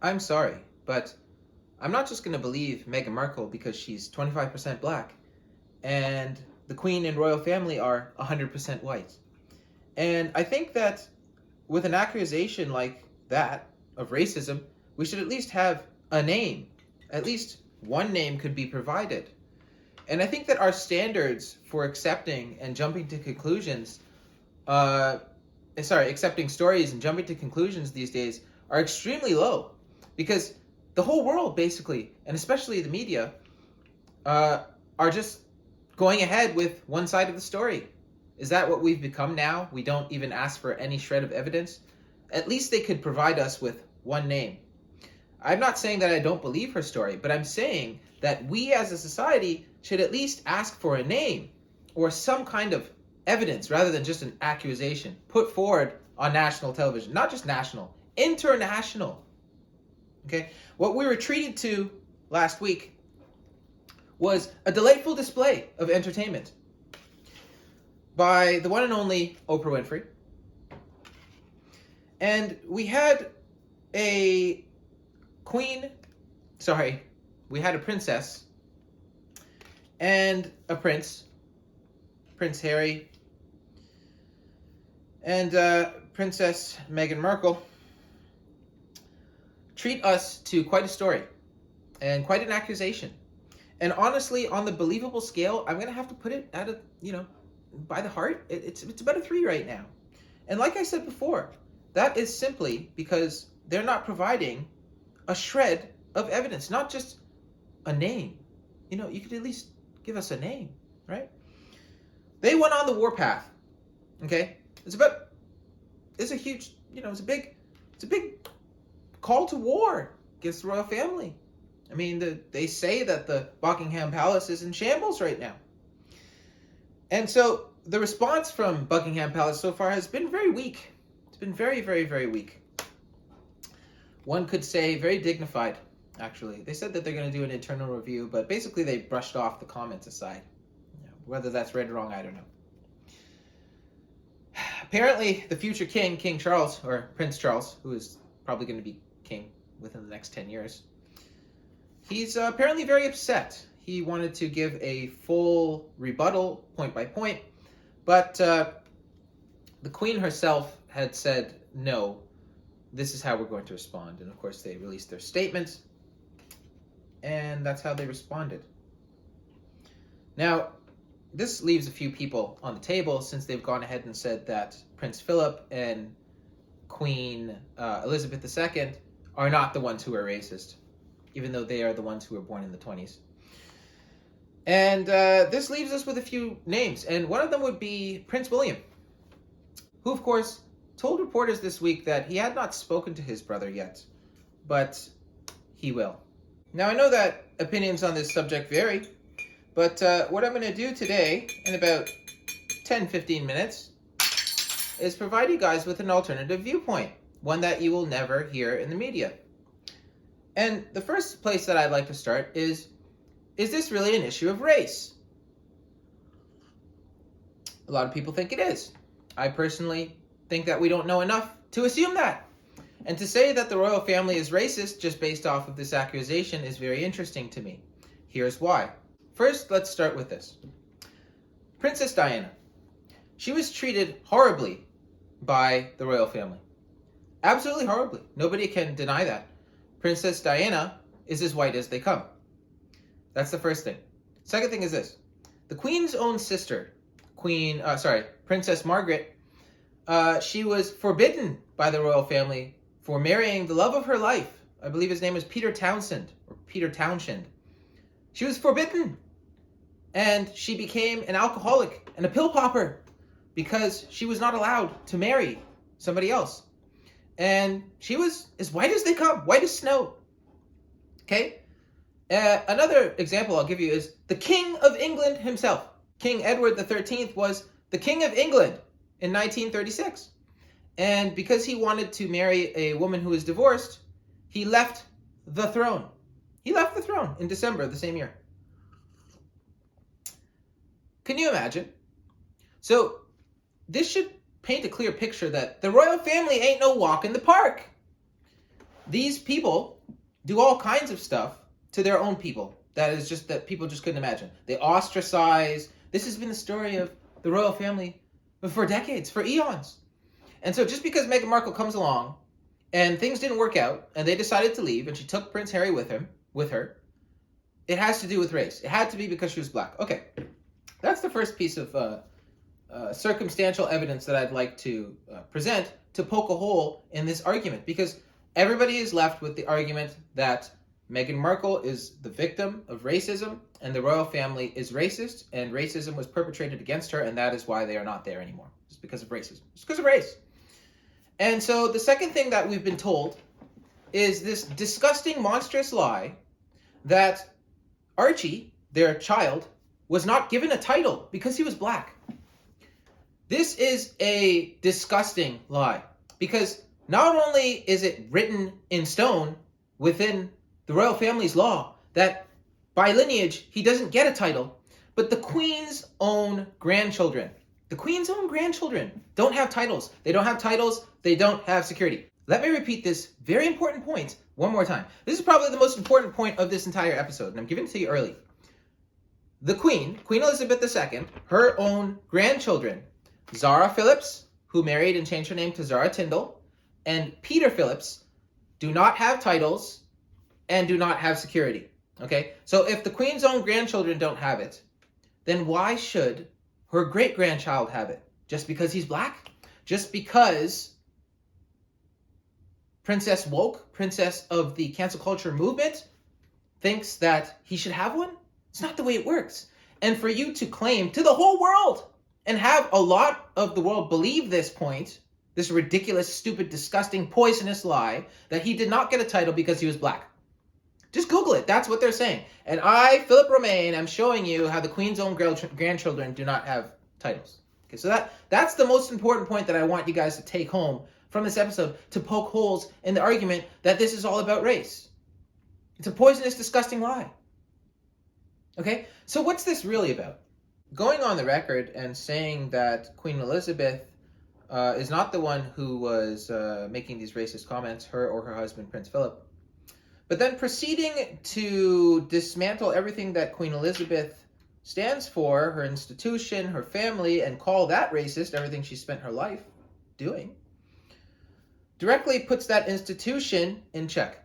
I'm sorry, but I'm not just going to believe Meghan Markle because she's 25% black and the Queen and royal family are 100% white. And I think that with an accusation like that of racism, we should at least have a name. At least one name could be provided. And I think that our standards for accepting and jumping to conclusions, accepting stories and jumping to conclusions these days are extremely low. Because the whole world, basically, and especially the media, are just going ahead with one side of the story. Is that what we've become now? We don't even ask for any shred of evidence? At least they could provide us with one name. I'm not saying that I don't believe her story, but I'm saying that we as a society should at least ask for a name or some kind of evidence rather than just an accusation put forward on national television. Not just national, international. Okay? What we were treated to last week was a delightful display of entertainment by the one and only Oprah Winfrey. And we had a princess and a prince, Prince Harry, and Princess Meghan Markle, treat us to quite a story and quite an accusation. And honestly, on the believable scale, I'm going to have to put it at by the heart, it's about a 3 right now. And like I said before, that is simply because they're not providing a shred of evidence, not just a name. You could at least give us a name, right? They went on the warpath. Okay? It's a big call to war against the royal family. I mean, they say that the Buckingham Palace is in shambles right now. And so the response from Buckingham Palace so far has been very weak. It's been very, very, very weak. One could say very dignified, actually. They said that they're going to do an internal review, but basically they brushed off the comments aside. Whether that's right or wrong, I don't know. Apparently, the future king, King Charles, or Prince Charles, who is probably going to be king within the next 10 years, he's apparently very upset. He wanted to give a full rebuttal, point by point, but the Queen herself had said, no, this is how we're going to respond. And of course, they released their statements, and that's how they responded. Now, this leaves a few people on the table since they've gone ahead and said that Prince Philip and Queen Elizabeth II are not the ones who are racist, even though they are the ones who were born in the 1920s. And this leaves us with a few names, and one of them would be Prince William, who, of course, told reporters this week that he had not spoken to his brother yet, but he will. Now, I know that opinions on this subject vary, but what I'm going to do today, in about 10-15 minutes, is provide you guys with an alternative viewpoint, one that you will never hear in the media. And the first place that I'd like to start is this really an issue of race? A lot of people think it is. I personally think that we don't know enough to assume that. And to say that the royal family is racist just based off of this accusation is very interesting to me. Here's why. First, let's start with this. Princess Diana. She was treated horribly by the royal family. Absolutely horribly. Nobody can deny that. Princess Diana is as white as they come. That's the first thing. Second thing is this. The Queen's own sister, Princess Margaret, she was forbidden by the royal family for marrying the love of her life. I believe his name was Peter Townshend. She was forbidden. And she became an alcoholic and a pill popper because she was not allowed to marry somebody else. And she was as white as they come, white as snow. Okay? Another example I'll give you is the King of England himself. King Edward III was the King of England in 1936. And because he wanted to marry a woman who was divorced, he left the throne. He left the throne in December of the same year. Can you imagine? So this should paint a clear picture that the royal family ain't no walk in the park. these people do all kinds of stuff to their own people that people just couldn't imagine. They ostracize. This has been the story of the royal family for decades, for eons. And so just because Meghan Markle comes along and things didn't work out and they decided to leave and she took Prince Harry with her, it has to do with race. It had to be because she was black. Okay, that's the first piece of circumstantial evidence that I'd like to present to poke a hole in this argument, because everybody is left with the argument that Meghan Markle is the victim of racism and the royal family is racist and racism was perpetrated against her and that is why they are not there anymore. It's because of racism. It's because of race. And so the second thing that we've been told is this disgusting, monstrous lie that Archie, their child, was not given a title because he was black. This is a disgusting lie, because not only is it written in stone within the royal family's law that by lineage he doesn't get a title, but the Queen's own grandchildren don't have titles. They don't have titles. They don't have security. Let me repeat this very important point one more time. This is probably the most important point of this entire episode, and I'm giving it to you early. The Queen Elizabeth II, her own grandchildren, Zara Phillips, who married and changed her name to Zara Tyndall, and Peter Phillips, do not have titles and do not have security. Okay? So if the Queen's own grandchildren don't have it, then why should her great-grandchild have it? Just because he's black? Just because Princess Woke, princess of the cancel culture movement, thinks that he should have one? It's not the way it works. And for you to claim to the whole world and have a lot of the world believe this point, this ridiculous, stupid, disgusting, poisonous lie that he did not get a title because he was black. Just Google it. That's what they're saying. And I, Philip Romain, am showing you how the Queen's own grandchildren do not have titles. Okay, so that's the most important point that I want you guys to take home from this episode, to poke holes in the argument that this is all about race. It's a poisonous, disgusting lie. Okay, so what's this really about? Going on the record and saying that Queen Elizabeth is not the one who was making these racist comments, her or her husband, Prince Philip, but then proceeding to dismantle everything that Queen Elizabeth stands for, her institution, her family, and call that racist, everything she spent her life doing, directly puts that institution in check.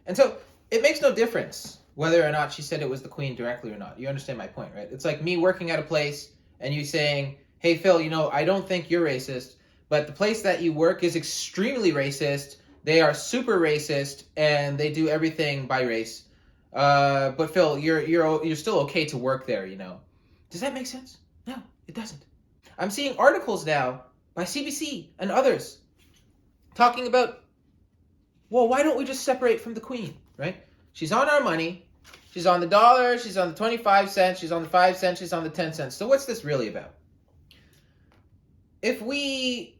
And so it makes no difference whether or not she said it was the Queen directly or not. You understand my point, right? It's like me working at a place and you saying, hey, Phil, I don't think you're racist, but the place that you work is extremely racist. They are super racist and they do everything by race. But Phil, you're still okay to work there, Does that make sense? No, it doesn't. I'm seeing articles now by CBC and others talking about, well, why don't we just separate from the Queen, right? She's on our money. She's on the dollar. She's on the 25 cents. She's on the 5 cents. She's on the 10 cents. So what's this really about? If we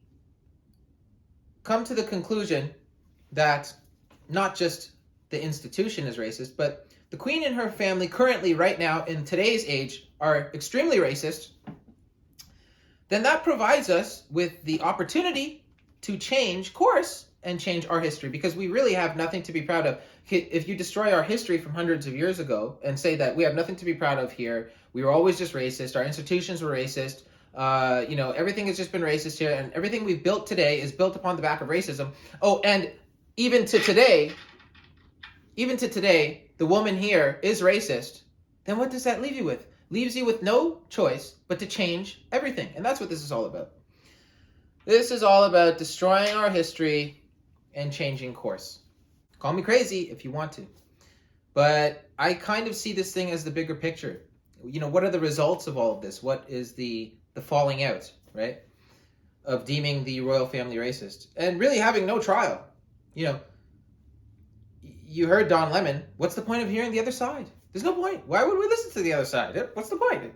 come to the conclusion that not just the institution is racist, but the Queen and her family currently, right now, in today's age, are extremely racist, then that provides us with the opportunity to change course and change our history, because we really have nothing to be proud of. If you destroy our history from hundreds of years ago and say that we have nothing to be proud of here, we were always just racist, our institutions were racist, everything has just been racist here, and everything we've built today is built upon the back of racism. Oh, and even to today, the woman here is racist. Then what does that leave you with? Leaves you with no choice but to change everything. And that's what this is all about. This is all about destroying our history and changing course. Call me crazy if you want to. But I kind of see this thing as the bigger picture. What are the results of all of this? What is the falling out, right, of deeming the royal family racist and really having no trial? You heard Don Lemon. What's the point of hearing the other side? There's no point. Why would we listen to the other side? What's the point?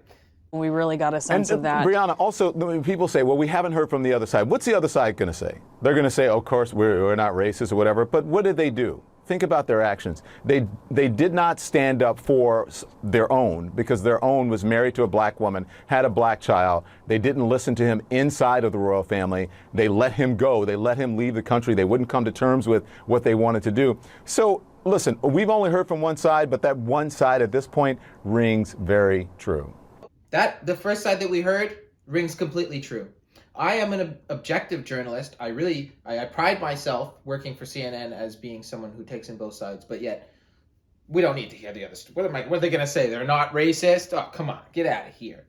We really got a sense of that. Brianna, also, when people say, well, we haven't heard from the other side. What's the other side going to say? They're going to say, of course, we're not racist or whatever. But what did they do? think about their actions. They did not stand up for their own, because their own was married to a black woman, had a black child. They didn't listen to him inside of the royal family. They let him go. They let him leave the country. They wouldn't come to terms with what they wanted to do. So listen, we've only heard from one side, but that one side at this point rings very true. The first side that we heard rings completely true. I am an objective journalist. I pride myself working for CNN as being someone who takes in both sides, but yet we don't need to hear the other stuff. What are they going to say? They're not racist? Oh, come on, get out of here.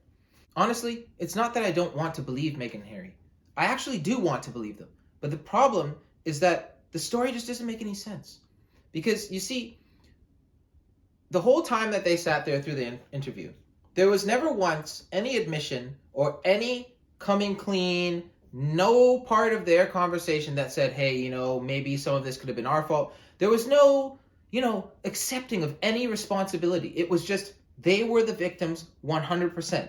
Honestly, it's not that I don't want to believe Meghan and Harry. I actually do want to believe them. But the problem is that the story just doesn't make any sense. Because, you see, the whole time that they sat there through the interview, there was never once any admission or any coming clean, no part of their conversation that said, hey, maybe some of this could have been our fault. There was no, accepting of any responsibility. It was just, they were the victims 100%.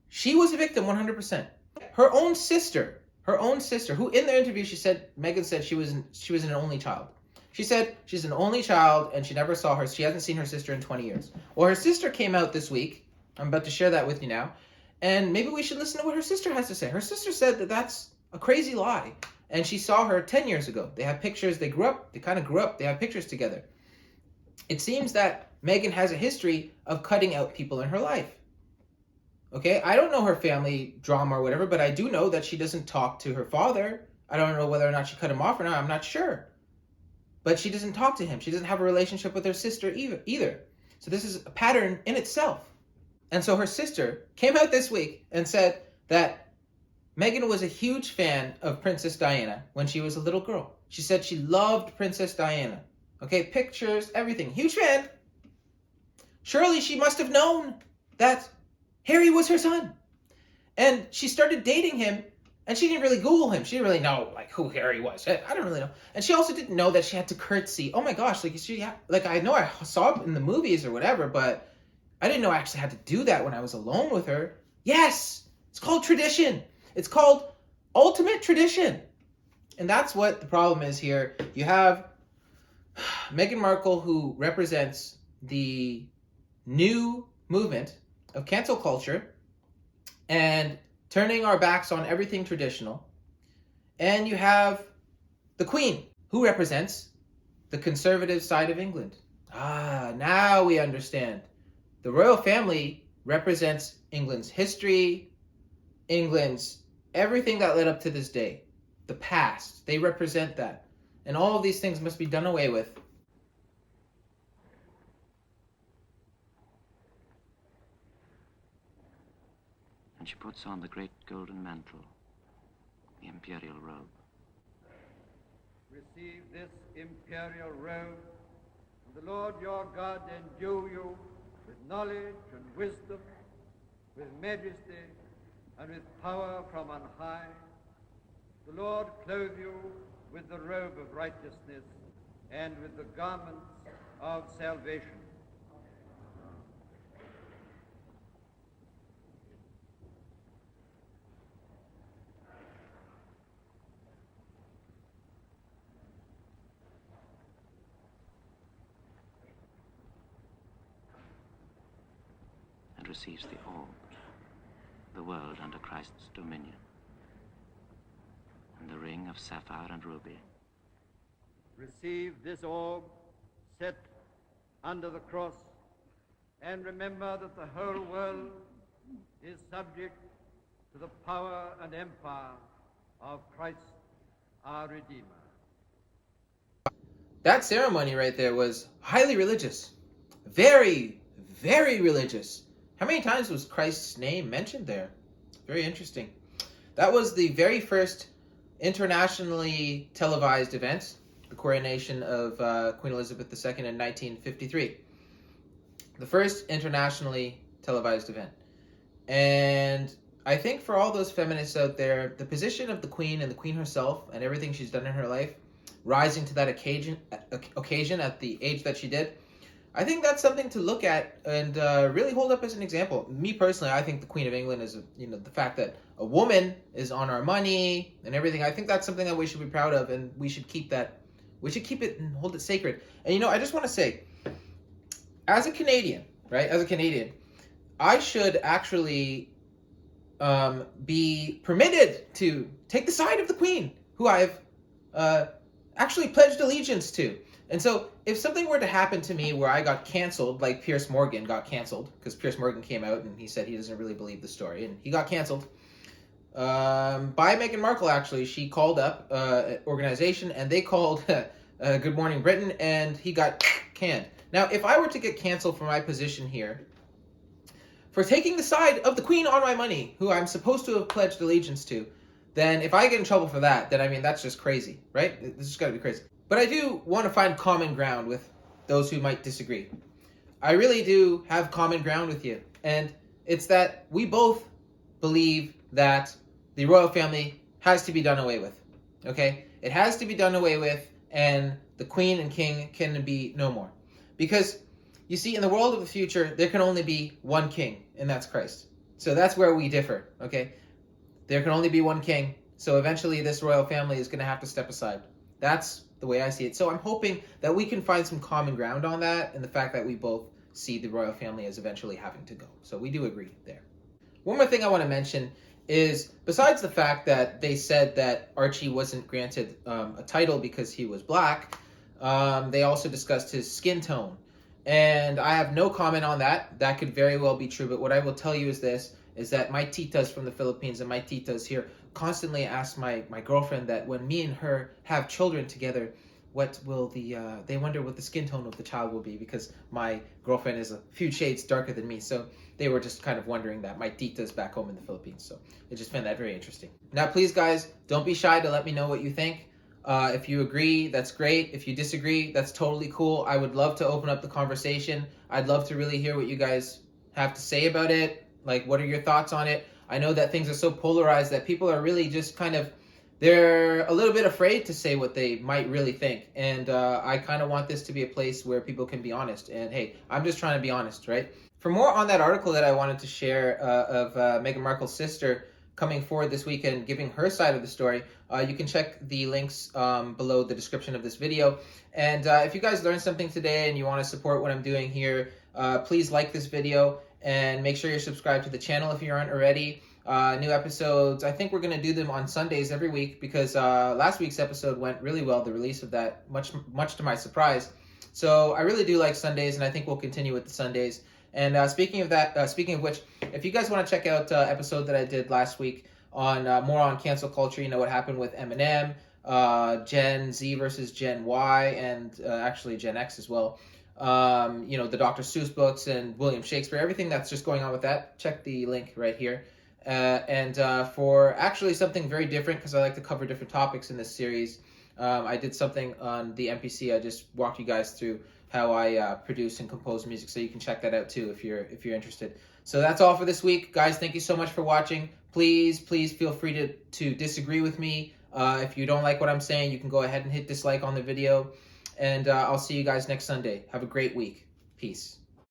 She was a victim 100%. Her own sister, who in the interview, Meghan said she was an only child. She said she's an only child and she never saw she hasn't seen her sister in 20 years. Well, her sister came out this week. I'm about to share that with you now. And maybe we should listen to what her sister has to say. Her sister said that that's a crazy lie. And she saw her 10 years ago. They have pictures. They kind of grew up. They have pictures together. It seems that Meghan has a history of cutting out people in her life. Okay, I don't know her family drama or whatever, but I do know that she doesn't talk to her father. I don't know whether or not she cut him off or not. I'm not sure. But she doesn't talk to him. She doesn't have a relationship with her sister either. So this is a pattern in itself. And so her sister came out this week and said that Meghan was a huge fan of Princess Diana when she was a little girl. She said she loved Princess Diana. Okay, pictures, everything. Huge fan. Surely she must have known that Harry was her son. And she started dating him, and she didn't really Google him. She didn't really know who Harry was. I don't really know. And she also didn't know that she had to curtsy. Oh my gosh, I know I saw it in the movies or whatever, but I didn't know I actually had to do that when I was alone with her. Yes, it's called tradition. It's called ultimate tradition. And that's what the problem is here. You have Meghan Markle, who represents the new movement of cancel culture and turning our backs on everything traditional. And you have the Queen, who represents the conservative side of England. Now we understand. The royal family represents England's history, England's everything that led up to this day, the past. They represent that. And all of these things must be done away with. And she puts on the great golden mantle, the imperial robe. Receive this imperial robe, and the Lord your God endue you with knowledge and wisdom, with majesty and with power from on high. The Lord clothe you with the robe of righteousness and with the garments of salvation. And receives the orb, the world under Christ's dominion, and the ring of sapphire and ruby. Receive this orb set under the cross, and remember that the whole world is subject to the power and empire of Christ our Redeemer. That ceremony right there was highly religious. Very, very religious. How many times was Christ's name mentioned there? Very interesting. That was the very first internationally televised event, the coronation of Queen Elizabeth II in 1953. The first internationally televised event. And I think for all those feminists out there, the position of the Queen and the Queen herself and everything she's done in her life, rising to that occasion at the age that she did, I think that's something to look at and really hold up as an example. Me personally, I think the Queen of England is, the fact that a woman is on our money and everything. I think that's something that we should be proud of, and we should keep that We should keep it and hold it sacred. And, you know, I just want to say, as a Canadian, right, as a Canadian, I should actually be permitted to take the side of the Queen, who I've actually pledged allegiance to. And so if something were to happen to me where I got canceled, like Piers Morgan got canceled, because Piers Morgan came out and he said he doesn't really believe the story, and he got canceled by Meghan Markle, actually. She called up an organization, and they called Good Morning Britain, and he got canned. Now, if I were to get canceled for my position here, for taking the side of the Queen on my money, who I'm supposed to have pledged allegiance to, then if I get in trouble for that, then I mean, that's just crazy, right? This has got to be crazy. But I do want to find common ground with those who might disagree. I really do have common ground with you. And it's that we both believe that the royal family has to be done away with, okay? It has to be done away with, and the Queen and King can be no more. Because, you see, in the world of the future, there can only be one king, and that's Christ. So that's where we differ, okay? There can only be one king, so eventually this royal family is going to have to step aside. That's the way I see it. So I'm hoping that we can find some common ground on that, and the fact that we both see the royal family as eventually having to go. So we do agree there. One more thing I want to mention is, besides the fact that they said that Archie wasn't granted a title because he was black, they also discussed his skin tone. And I have no comment on that. That could very well be true, but what I will tell you is this, is that my titas from the Philippines and my titas here constantly ask my girlfriend that when me and her have children together, what will they wonder what the skin tone of the child will be, because my girlfriend is a few shades darker than me. So they were just kind of wondering that, my titas back home in the Philippines. So I just found that very interesting. Now, please, guys, don't be shy to let me know what you think. If you agree, that's great. If you disagree, that's totally cool. I would love to open up the conversation. I'd love to really hear what you guys have to say about it. Like, what are your thoughts on it? I know that things are so polarized that people are really just kind of, they're a little bit afraid to say what they might really think. And I kind of want this to be a place where people can be honest. And hey, I'm just trying to be honest, right? For more on that article that I wanted to share of Meghan Markle's sister coming forward this weekend, giving her side of the story, you can check the links below the description of this video. And if you guys learned something today and you want to support what I'm doing here, please like this video and make sure you're subscribed to the channel if you aren't already. New episodes, I think we're going to do them on Sundays every week, because last week's episode went really well, the release of that, much to my surprise. So I really do like Sundays, and I think we'll continue with the Sundays. And speaking of which, if you guys want to check out episode that I did last week on more on cancel culture, you know, what happened with Eminem, Gen Z versus Gen Y, and actually Gen X as well. You know, the Dr. Seuss books and William Shakespeare, everything that's just going on with that, check the link right here. And for actually something very different, because I like to cover different topics in this series, I did something on the MPC. I just walked you guys through how I produce and compose music, so you can check that out too if you're interested. So that's all for this week, guys. Thank you so much for watching. Please feel free to disagree with me. If you don't like what I'm saying, you can go ahead and hit dislike on the video. And I'll see you guys next Sunday. Have a great week. Peace.